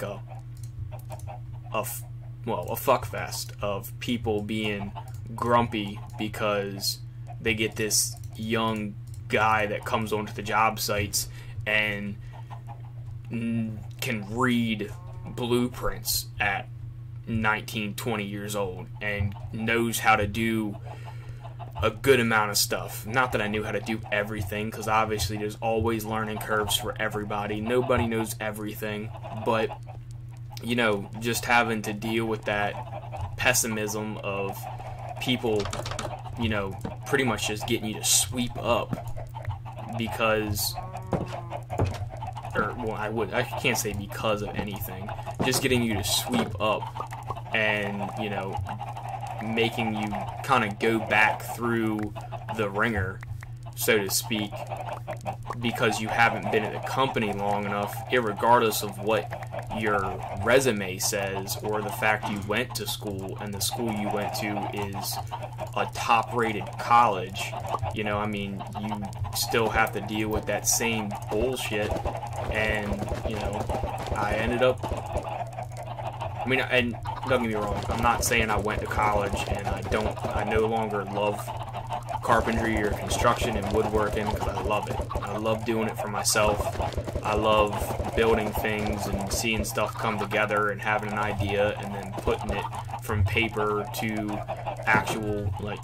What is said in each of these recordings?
like a fuck fest of people being grumpy because they get this young guy that comes onto the job sites and can read blueprints at 19, 20 years old and knows how to do a good amount of stuff. Not that I knew how to do everything, because obviously there's always learning curves for everybody. Nobody knows everything, but you know, just having to deal with that pessimism of people, you know, pretty much just getting you to sweep up because, or well, I can't say because of anything, just getting you to sweep up and, you know, making you kind of go back through the ringer, so to speak, because you haven't been at the company long enough, irregardless of what your resume says or the fact you went to school and the school you went to is a top-rated college. You know, I mean, you still have to deal with that same bullshit, and, you know, I ended up, I mean, and don't get me wrong, I'm not saying I went to college and I no longer love carpentry or construction and woodworking, because I love it. I love doing it for myself. I love building things and seeing stuff come together and having an idea and then putting it from paper to actual, like,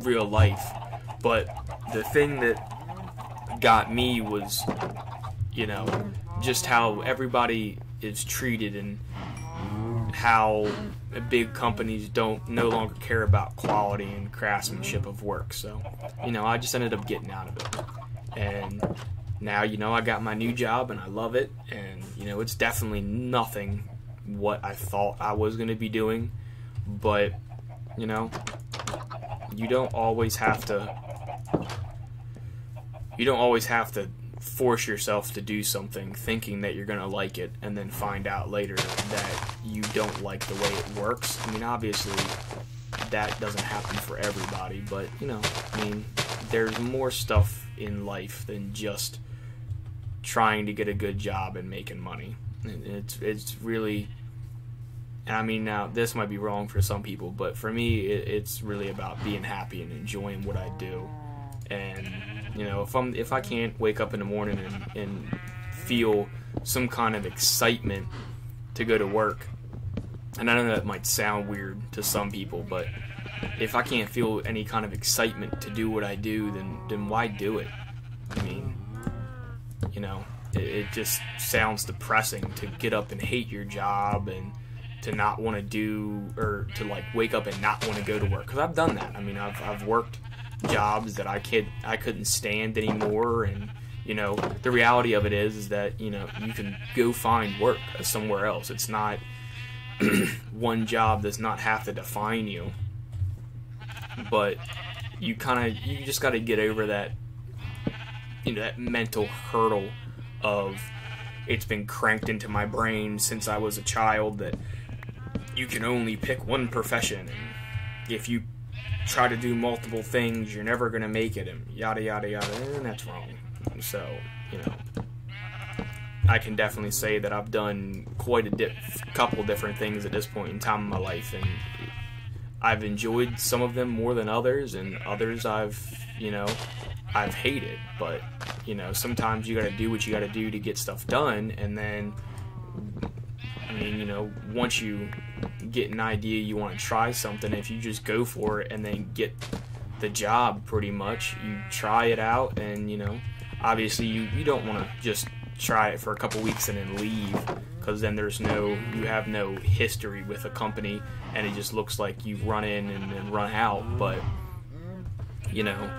real life. But the thing that got me was, you know, just how everybody is treated and how big companies no longer care about quality and craftsmanship of work. So, you know, I just ended up getting out of it. And now, you know, I got my new job and I love it. And, you know, it's definitely nothing what I thought I was going to be doing. But, you know, you don't always have to force yourself to do something thinking that you're going to like it and then find out later that you don't like the way it works. I mean, obviously that doesn't happen for everybody, but, you know, I mean, there's more stuff in life than just trying to get a good job and making money. It's really, and I mean, now this might be wrong for some people, but for me it's really about being happy and enjoying what I do. And, you know, if I can't wake up in the morning and feel some kind of excitement to go to work, and I know that might sound weird to some people, but if I can't feel any kind of excitement to do what I do, then why do it? I mean, you know, it just sounds depressing to get up and hate your job and to not want to do, or to, like, wake up and not want to go to work. Because I've done that. I mean, I've worked jobs that I couldn't stand anymore, and, you know, the reality of it is that, you know, you can go find work somewhere else. It's not one job does not have to define you, but you just got to get over that, you know, that mental hurdle of, it's been cranked into my brain since I was a child that you can only pick one profession, and if you try to do multiple things, you're never going to make it, and yada yada yada, and that's wrong. So, you know, I can definitely say that I've done quite a couple different things at this point in time in my life, and I've enjoyed some of them more than others, and others I've hated. But, you know, sometimes you got to do what you got to do to get stuff done, and then, I mean, you know, once you get an idea you want to try something, if you just go for it and then get the job, pretty much, you try it out, and, you know, obviously you don't want to just try it for a couple weeks and then leave, because then you have no history with a company, and it just looks like you run in and then run out. But, you know,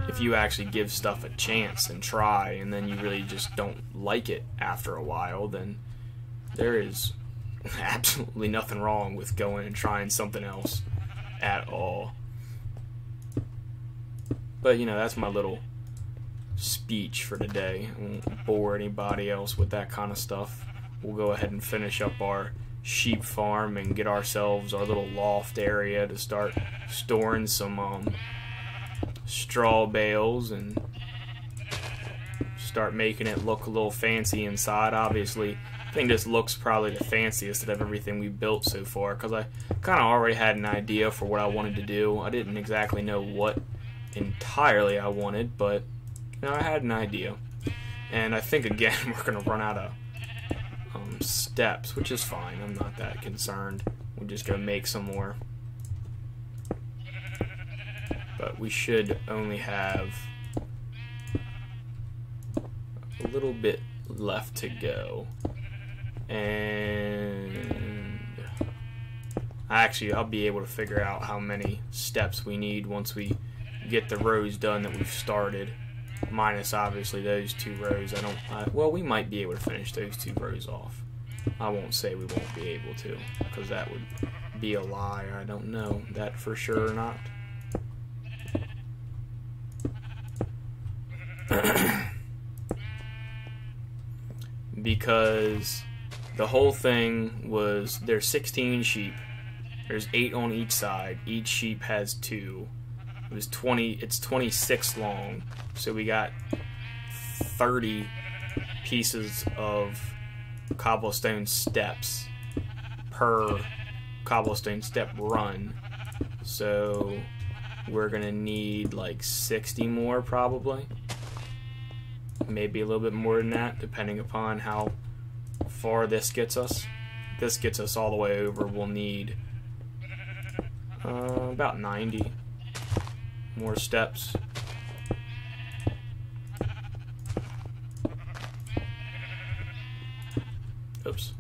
if you actually give stuff a chance and try, and then you really just don't like it after a while, then there is absolutely nothing wrong with going and trying something else at all. But, you know, that's my little speech for today. I won't bore anybody else with that kind of stuff. We'll go ahead and finish up our sheep farm and get ourselves our little loft area to start storing some straw bales and start making it look a little fancy inside. Obviously, I think this looks probably the fanciest out of everything we built so far, because I kind of already had an idea for what I wanted to do. I didn't exactly know what entirely I wanted, but you know, I had an idea. And I think, again, we're going to run out of steps, which is fine. I'm not that concerned. We're just going to make some more. But we should only have a little bit left to go. And actually, I'll be able to figure out how many steps we need once we get the rows done that we've started. Minus, obviously, those 2 rows. Well, we might be able to finish those 2 rows off. I won't say we won't be able to, because that would be a lie. I don't know that for sure or not. Because the whole thing was, there's 16 sheep. There's 8 on each side. Each sheep has 2. It was 20. It's 26 long. So we got 30 pieces of cobblestone steps per cobblestone step run. So we're gonna need like 60 more probably. Maybe a little bit more than that, depending upon how far this gets us. If this gets us all the way over, we'll need about 90 more steps. Oops.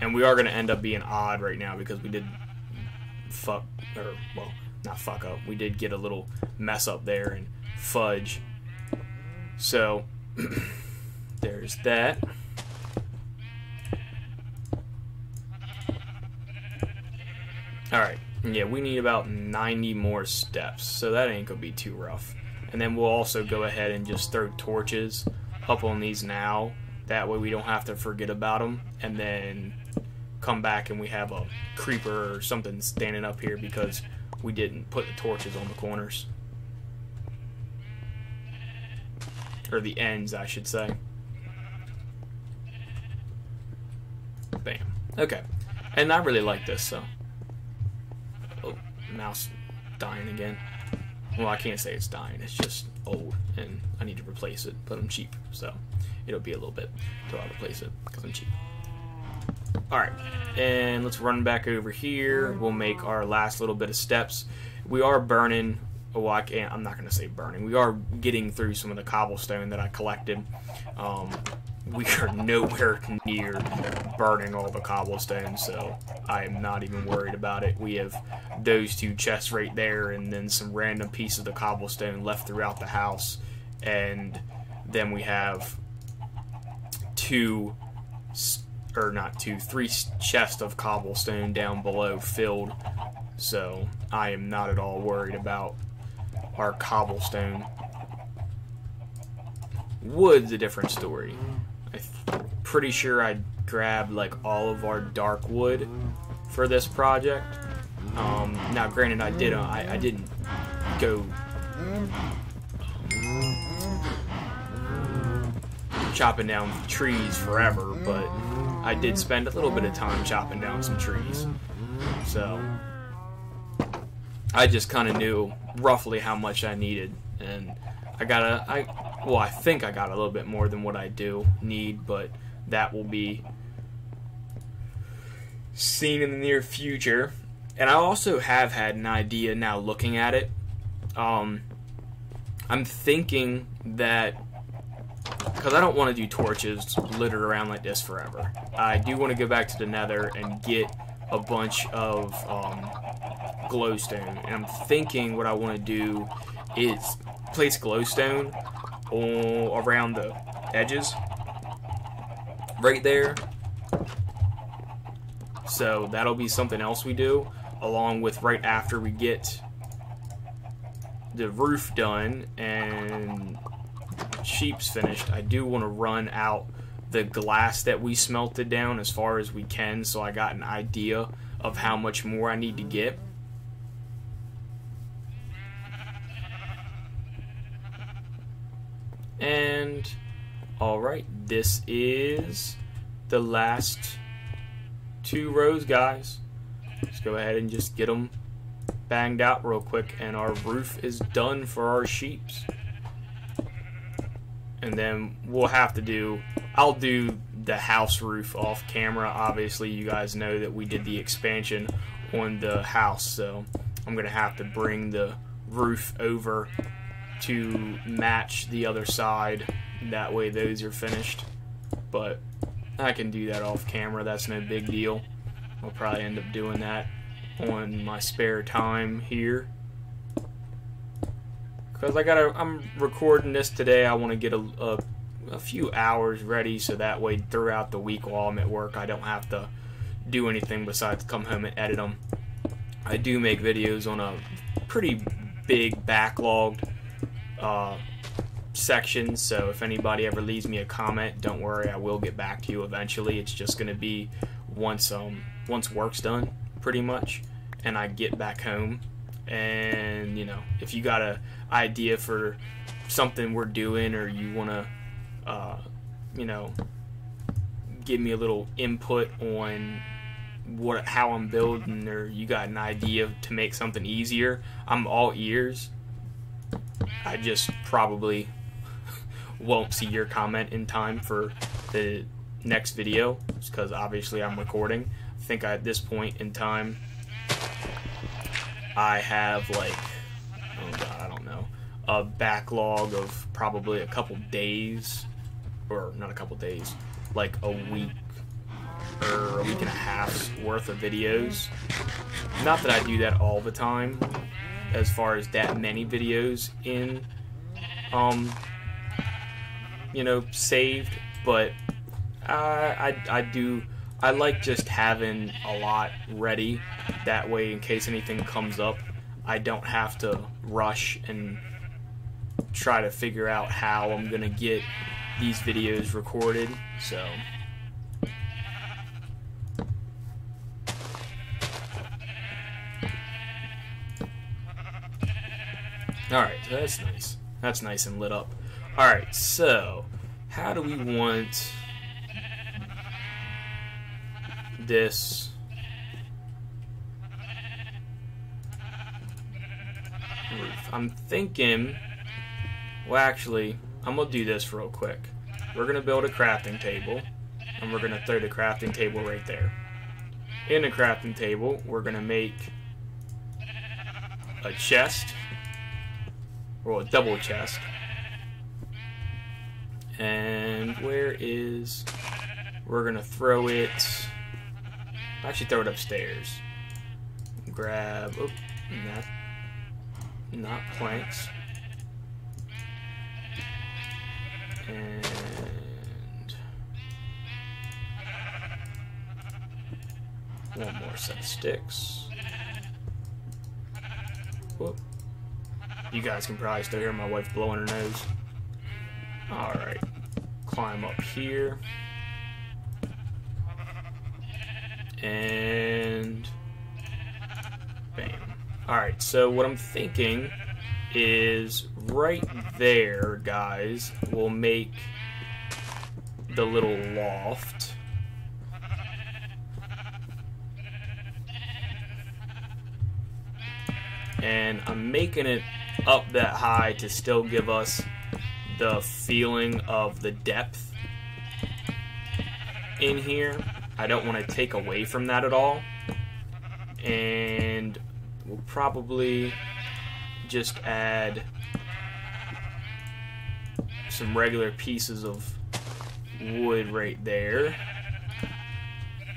And we are going to end up being odd right now because we did not fuck up. We did get a little mess up there and fudge. So, there's that. Alright, yeah, we need about 90 more steps, so that ain't gonna be too rough. And then we'll also go ahead and just throw torches up on these now. That way we don't have to forget about them, and then come back and we have a creeper or something standing up here because we didn't put the torches on the corners. Or the ends, I should say. Bam. Okay. And I really like this, so. Oh, mouse dying again. Well, I can't say it's dying. It's just old, and I need to replace it, but I'm cheap, so it'll be a little bit till I replace it, because I'm cheap. Alright, and let's run back over here. We'll make our last little bit of steps. We are burning, well, I'm not going to say burning. We are getting through some of the cobblestone that I collected. We are nowhere near burning all the cobblestone, so I am not even worried about it. We have those 2 chests right there, and then some random pieces of cobblestone left throughout the house, and then we have 3 chests of cobblestone down below filled, so I am not at all worried about our cobblestone. Wood's a different story. I'm pretty sure I grabbed like all of our dark wood for this project. Now, granted, I didn't go chopping down trees forever, but I did spend a little bit of time chopping down some trees. So I just kind of knew roughly how much I needed, and I think I got a little bit more than what I do need, but that will be seen in the near future. And I also have had an idea now looking at it. I'm thinking that, because I don't want to do torches littered around like this forever, I do want to go back to the nether and get a bunch of glowstone. And I'm thinking what I want to do is place glowstone all around the edges right there. So that'll be something else we do, along with right after we get the roof done and sheep's finished. I do want to run out the glass that we smelted down as far as we can, so I got an idea of how much more I need to get. And alright, this is the last 2 rows, guys. Let's go ahead and just get them banged out real quick, and our roof is done for our sheeps. And then we'll have to do, I'll do the house roof off camera. Obviously, you guys know that we did the expansion on the house, so I'm gonna have to bring the roof over to match the other side. That way those are finished, but I can do that off camera. That's no big deal. I'll probably end up doing that on my spare time here, because I'm recording this today. I want to get a few hours ready, so that way throughout the week while I'm at work I don't have to do anything besides come home and edit them. I do make videos on a pretty big backlogged section, so if anybody ever leaves me a comment, don't worry, I will get back to you eventually. It's just going to be once work's done, pretty much, and I get back home. And you know, if you got a idea for something we're doing, or you want to you know, give me a little input on how I'm building, or you got an idea to make something easier, I'm all ears. I just probably won't see your comment in time for the next video, because obviously I'm recording. I think at this point in time I have, like, oh god, I don't know, a backlog of probably a couple days, or not a couple days, like a week or a week and a half's worth of videos. Not that I do that all the time, as far as that many videos in you know, saved, but I like just having a lot ready. That way, in case anything comes up, I don't have to rush and try to figure out how I'm gonna get these videos recorded. So alright, so that's nice. That's nice and lit up. Alright, so how do we want this roof? I'm thinking, well, actually, I'm gonna do this real quick. We're gonna build a crafting table, and we're gonna throw the crafting table right there. In the crafting table, we're gonna make a chest, or a double chest. And we're gonna throw it, actually throw it upstairs. Grab, oh, not planks. And one more set of sticks. Whoop. You guys can probably still hear my wife blowing her nose. Alright, climb up here. And bam. Alright, so what I'm thinking is right there, guys, we'll make the little loft. And I'm making it up that high to still give us the feeling of the depth in here. I don't want to take away from that at all. And we'll probably just add some regular pieces of wood right there.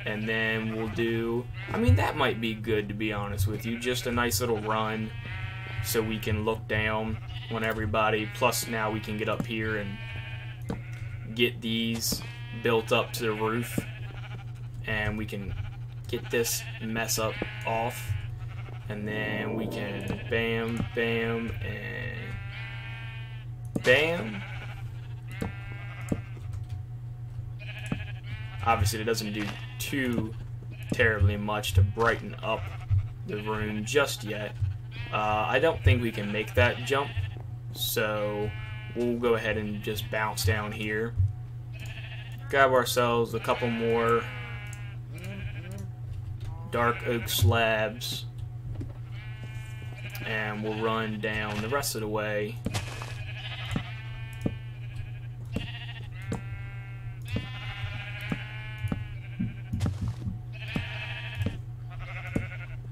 And then we'll do, I mean, that might be good, to be honest with you. Just a nice little run so we can look down on everybody. Plus now we can get up here and get these built up to the roof, and we can get this mess up off, and then we can bam, bam, and bam. Obviously it doesn't do too terribly much to brighten up the room just yet. I don't think we can make that jump, so we'll go ahead and just bounce down here. Grab ourselves a couple more dark oak slabs, and we'll run down the rest of the way.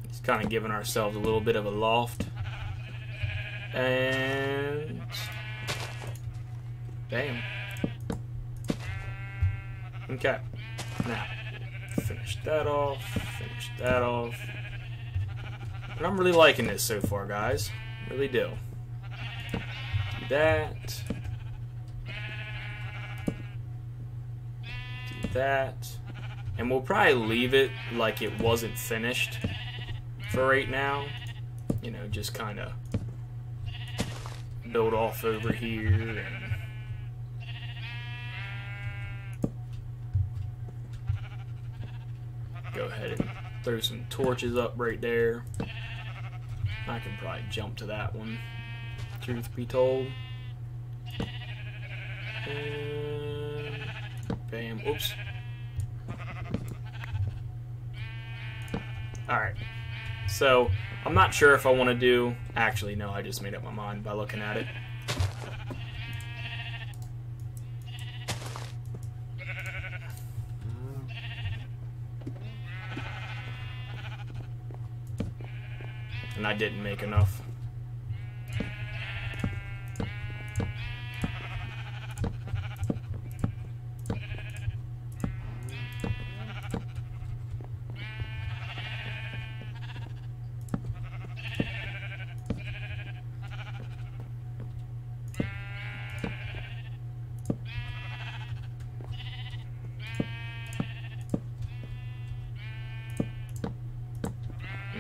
Just kind of giving ourselves a little bit of a loft. And bam. Okay. Now, finish that off. Finish that off. And I'm really liking this so far, guys. Really do. Do that. Do that. And we'll probably leave it like it wasn't finished for right now. You know, just kind of build off over here and go ahead and throw some torches up right there. I can probably jump to that one, truth be told. And bam, oops. Alright, so I'm not sure if I want to do, actually no, I just made up my mind by looking at it. And I didn't make enough.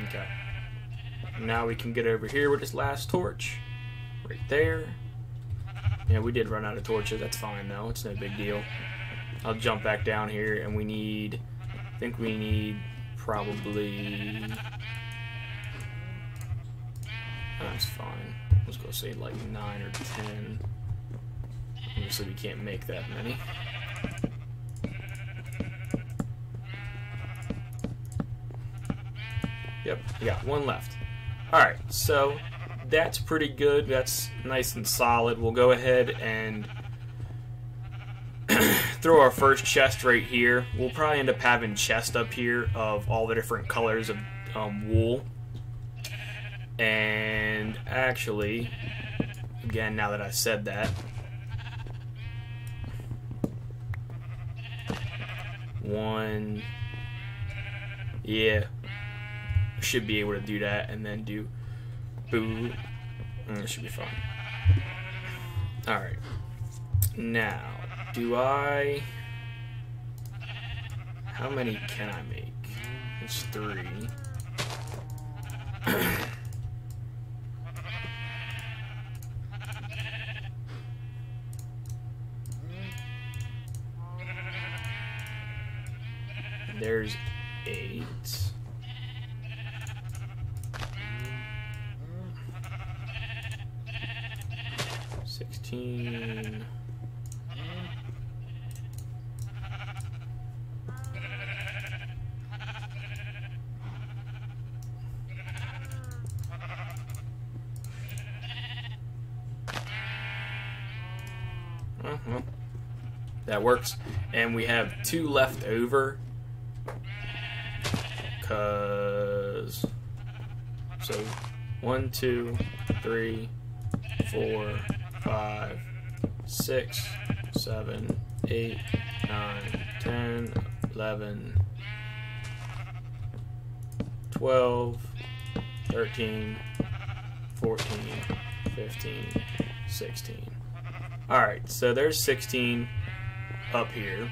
Okay. Now we can get over here with this last torch. Right there. Yeah, we did run out of torches. That's fine though. It's no big deal. I'll jump back down here and we need... I think we need probably... That's fine. Let's go say like 9 or 10. Obviously we can't make that many. Yep, we got one left. Alright, so that's pretty good. That's nice and solid. We'll go ahead and throw our first chest right here. We'll probably end up having chests up here of all the different colors of wool. And actually, again, now that I said that, one, yeah, should be able to do that, and then do boo. It should be fine. Alright. Now, do I... How many can I make? It's 3. There's 8. 16. Well, that works. And we have 2 left over. Cause so 1, 2, 3, 4, 5, 6, 7, 8, 9, 10, 11, 12, 13, 14, 15, 16. Alright, so there's 16 up here.